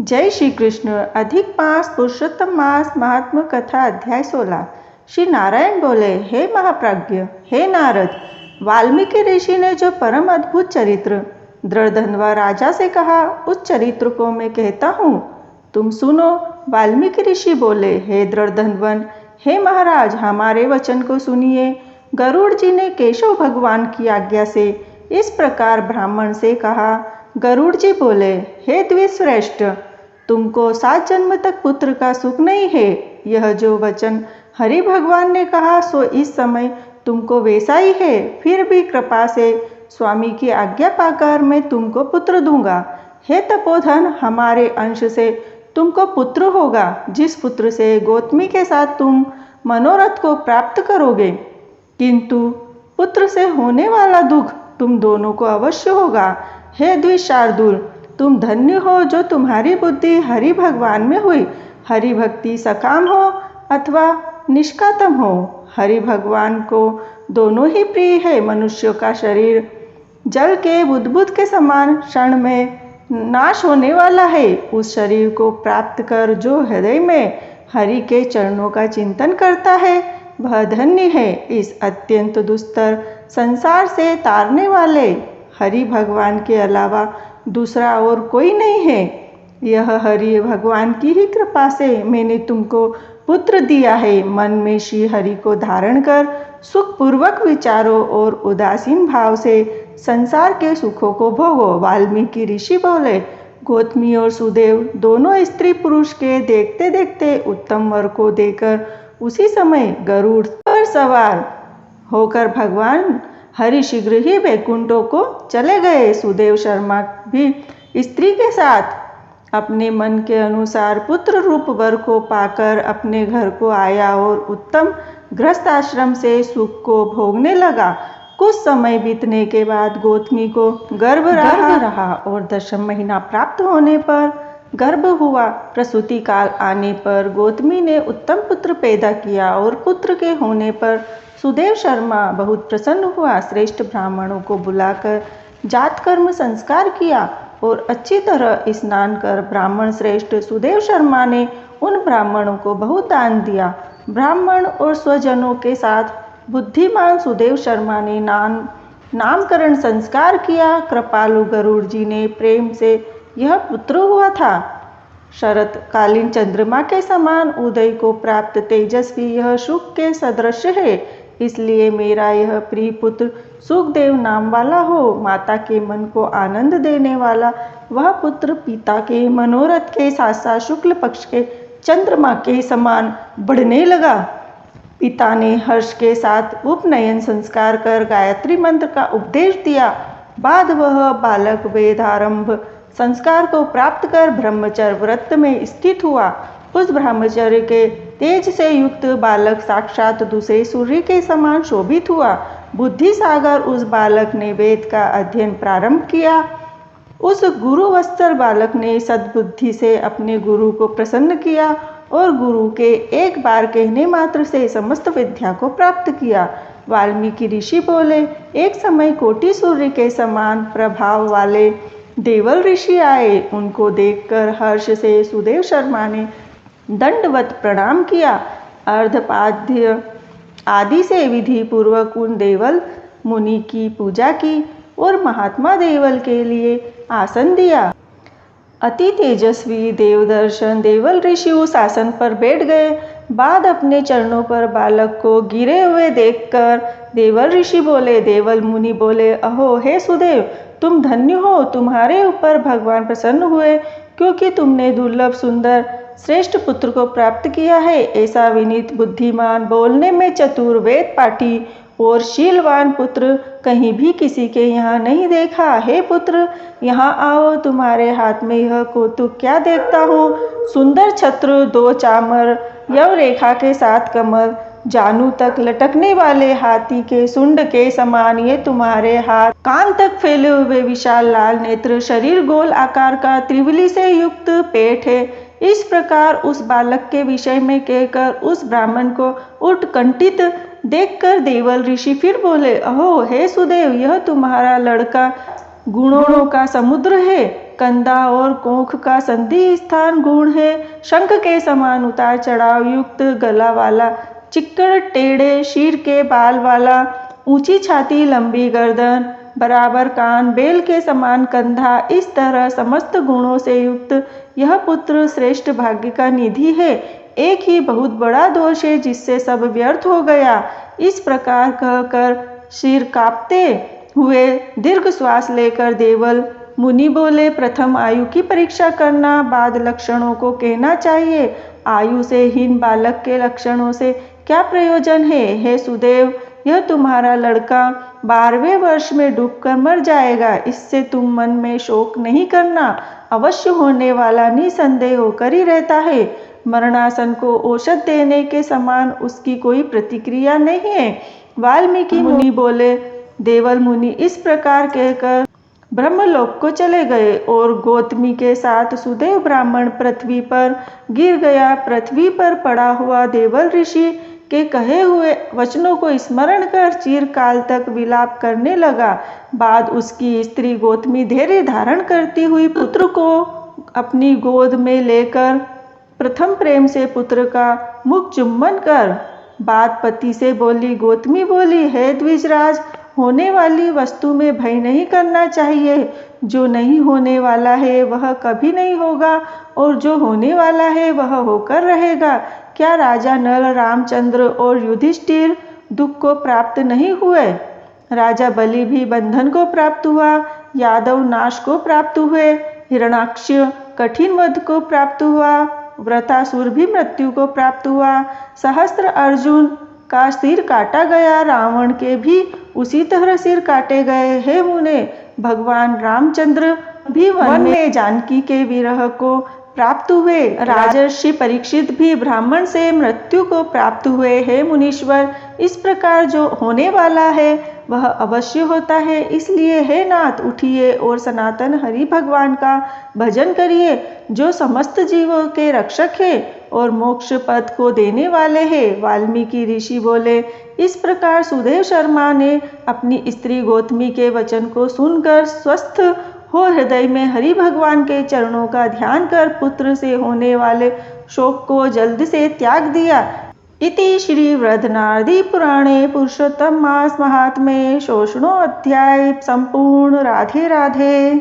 जय श्री कृष्ण। अधिक मास पुरुषोत्तम मास महात्म कथा अध्याय 16। श्री नारायण बोले, हे महाप्राज्ञ, हे नारद, वाल्मीकि ऋषि ने जो परम अद्भुत चरित्र दृढ़धन्वा राजा से कहा, उस चरित्र को मैं कहता हूँ, तुम सुनो। वाल्मीकि ऋषि बोले, हे दृढ़धन्वन, हे महाराज, हमारे वचन को सुनिए। गरुड़ जी ने केशव भगवान की आज्ञा से इस प्रकार ब्राह्मण से कहा। गरुड़ जी बोले, हे द्विश्रेष्ठ, तुमको 7 जन्म तक पुत्र का सुख नहीं है। यह जो वचन हरि भगवान ने कहा सो इस समय तुमको वैसा ही है। फिर भी कृपा से स्वामी की आज्ञा पाकर मैं तुमको पुत्र दूंगा। हे तपोधन, हमारे अंश से तुमको पुत्र होगा, जिस पुत्र से गौतमी के साथ तुम मनोरथ को प्राप्त करोगे। किंतु पुत्र से होने वाला दुख तुम दोनों को अवश्य होगा। हे द्विशार्दूल, तुम धन्य हो जो तुम्हारी बुद्धि हरि भगवान में हुई। हरि भक्ति सकाम हो अथवा निष्काम हो, हरि भगवान को दोनों ही प्रिय है। मनुष्यों का शरीर जल के बुदबुद के समान क्षण में नाश होने वाला है। उस शरीर को प्राप्त कर जो हृदय में हरि के चरणों का चिंतन करता है, वह धन्य है। इस अत्यंत दुस्तर संसार से तारने वाले हरि भगवान के अलावा दूसरा और कोई नहीं है। यह हरि भगवान की ही कृपा से मैंने तुमको पुत्र दिया है। मन में श्री हरि को धारण कर सुखपूर्वक विचारो और उदासीन भाव से संसार के सुखों को भोगो। वाल्मीकि ऋषि बोले, गौतमी और सुदेव दोनों स्त्री पुरुष के देखते देखते उत्तम वर को देकर उसी समय गरुड़ पर सवार होकर भगवान हरि शीघ्र ही वैकुंठों को चले गए। सुदेव शर्मा भी स्त्री के साथ अपने मन के अनुसार पुत्र रूप वर को पाकर अपने घर को आया और उत्तम गृहस्थ आश्रम से सुख को भोगने लगा। कुछ समय बीतने के बाद गौतमी को गर्भ रहा और 10वां महीना प्राप्त होने पर गर्भ हुआ। प्रसूति काल आने पर गौतमी ने उत्तम पुत्र पैदा किया और पुत्र के होने पर सुदेव शर्मा बहुत प्रसन्न हुआ। श्रेष्ठ ब्राह्मणों को बुलाकर जात कर्म संस्कार किया और अच्छी तरह स्नान कर ब्राह्मण श्रेष्ठ सुदेव शर्मा ने उन ब्राह्मणों को बहुत दान दिया। ब्राह्मण और स्वजनों के साथ बुद्धिमान सुदेव शर्मा ने नामकरण संस्कार किया। कृपालु गरुड़ जी ने प्रेम से यह पुत्र हुआ था। शरतकालीन चंद्रमा के समान उदय को प्राप्त तेजस्वी यह सुख के सदृश है। इसलिए मेरा यह प्रिय पुत्र सुखदेव नाम वाला हो। माता के मन को आनंद देने वाला वह पुत्र पिता के मनोरथ के साथ साथ शुक्ल पक्ष के चंद्रमा के समान बढ़ने लगा। पिता ने हर्ष के साथ उपनयन संस्कार कर गायत्री मंत्र का उपदेश दिया। बाद वह बालक वेदारंभ संस्कार को प्राप्त कर ब्रह्मचर्य व्रत में स्थित हुआ। उस ब्रह्मचर्य के तेज से युक्त बालक साक्षात दूसरे सूर्य के समान शोभित हुआ। बुद्धि सागर उस बालक ने वेद का अध्ययन प्रारंभ किया। उस गुरु वत्सल बालक ने सद्बुद्धि से अपने गुरु को प्रसन्न किया और गुरु के एक बार कहने मात्र से समस्त विद्या को प्राप्त किया। वाल्मीकि ऋषि बोले, एक समय कोटि सूर्य के समान प्रभाव वाले देवल ऋषि आए। उनको देखकर हर्ष से सुदेव शर्मा ने दंडवत प्रणाम किया। अर्धपाद्य आदि से विधि पूर्वक उन देवल मुनि की पूजा की और महात्मा देवल के लिए आसन दिया। अति तेजस्वी देवदर्शन देवल ऋषि उस आसन पर बैठ गए। बाद अपने चरणों पर बालक को गिरे हुए देखकर देवल ऋषि बोले, देवल मुनि बोले, अहो हे सुदेव, तुम धन्य हो। तुम्हारे ऊपर भगवान प्रसन्न हुए क्योंकि तुमने दुर्लभ सुंदर श्रेष्ठ पुत्र को प्राप्त किया है। ऐसा विनीत बुद्धिमान बोलने में चतुर वेद पाठी और शीलवान पुत्र कहीं भी किसी के यहाँ नहीं देखा। हे पुत्र, यहाँ आओ। तुम्हारे हाथ में यह कौतुक क्या देखता हूँ? सुंदर छत्र, 2 चामर, यव रेखा के 7 कमर, जानू तक लटकने वाले हाथी के सुंड के समान ये तुम्हारे हाथ, कान तक फैले हुए विशाल लाल नेत्र, शरीर गोल आकार का, त्रिवली से युक्त पेट है। इस प्रकार उस बालक के विषय में कहकर उस ब्राह्मण को उत्कंठित देखकर देवल ऋषि फिर बोले, अहो हे सुदेव, यह तुम्हारा लड़का गुणों का समुद्र है। कंधा और कोख का संधि स्थान गुण है। शंख के समान उतार चढ़ाव युक्त गला वाला, चिक्कड़ टेढ़े शीर के बाल वाला, ऊंची छाती लंबी गर्दन, बराबर कान, बेल के समान कंधा, इस तरह समस्त गुणों से युक्त यह पुत्र श्रेष्ठ भाग्य का निधि है। एक ही बहुत बड़ा दोष है जिससे सब व्यर्थ हो गया। इस प्रकार कहकर सिर कांपते हुए दीर्घ श्वास लेकर देवल मुनि बोले, प्रथम आयु की परीक्षा करना, बाद लक्षणों को कहना चाहिए। आयु से हीन बालक के लक्षणों से क्या प्रयोजन है? हे सुदेव, यह तुम्हारा लड़का 12वें वर्ष में डूबकर मर जाएगा। इससे तुम मन में शोक नहीं करना। अवश्य होने वाला निसंदेह होकर ही रहता है। मरणासन को औषध देने के समान उसकी कोई प्रतिक्रिया नहीं है। वाल्मीकि मुनि बोले, देवल मुनि इस प्रकार कहकर ब्रह्मलोक को चले गए और गौतमी के साथ सुदेव ब्राह्मण पृथ्वी पर गिर गया। पृथ्वी पर पड़ा हुआ देवल ऋषि के कहे हुए वचनों को स्मरण कर चिरकाल तक विलाप करने लगा। बाद उसकी स्त्री गौतमी धैर्य धारण करती हुई पुत्र को अपनी गोद में लेकर प्रथम प्रेम से पुत्र का मुख चुम्बन कर बाद पति से बोली। गौतमी बोली, हे द्विजराज, होने वाली वस्तु में भय नहीं करना चाहिए। जो नहीं होने वाला है वह कभी नहीं होगा और जो होने वाला है वह होकर रहेगा। क्या राजा नल, रामचंद्र और युधिष्ठिर दुख को प्राप्त नहीं हुए? राजा बलि भी बंधन को प्राप्त हुआ, यादव नाश को प्राप्त हुए, हिरण्याक्ष कठिन वध को प्राप्त हुआ, वृत्रासुर भी मृत्यु को प्राप्त हुआ, सहस्त्र अर्जुन का सिर काटा गया, रावण के भी उसी तरह सिर काटे गए। हे मुने, भगवान रामचंद्र भी वन में जानकी के विरह को प्राप्त हुए। राजर्षि परीक्षित भी ब्राह्मण से मृत्यु को प्राप्त हुए। हे मुनीश्वर, इस प्रकार जो होने वाला है वह अवश्य होता है। इसलिए हे नाथ, उठिए और सनातन हरि भगवान का भजन करिए, जो समस्त जीवों के रक्षक है और मोक्ष पद को देने वाले हैं। वाल्मीकि ऋषि बोले। इस प्रकार सुदेव शर्मा ने अपनी स्त्री गौतमी के वचन को सुनकर स्वस्थ हो हृदय में हरि भगवान के चरणों का ध्यान कर पुत्र से होने वाले शोक को जल्द से त्याग दिया। इति श्री वृद्धनारदी पुराणे पुरुषोत्तम मास महात्म्ये षोडशोऽध्याय संपूर्ण। राधे राधे।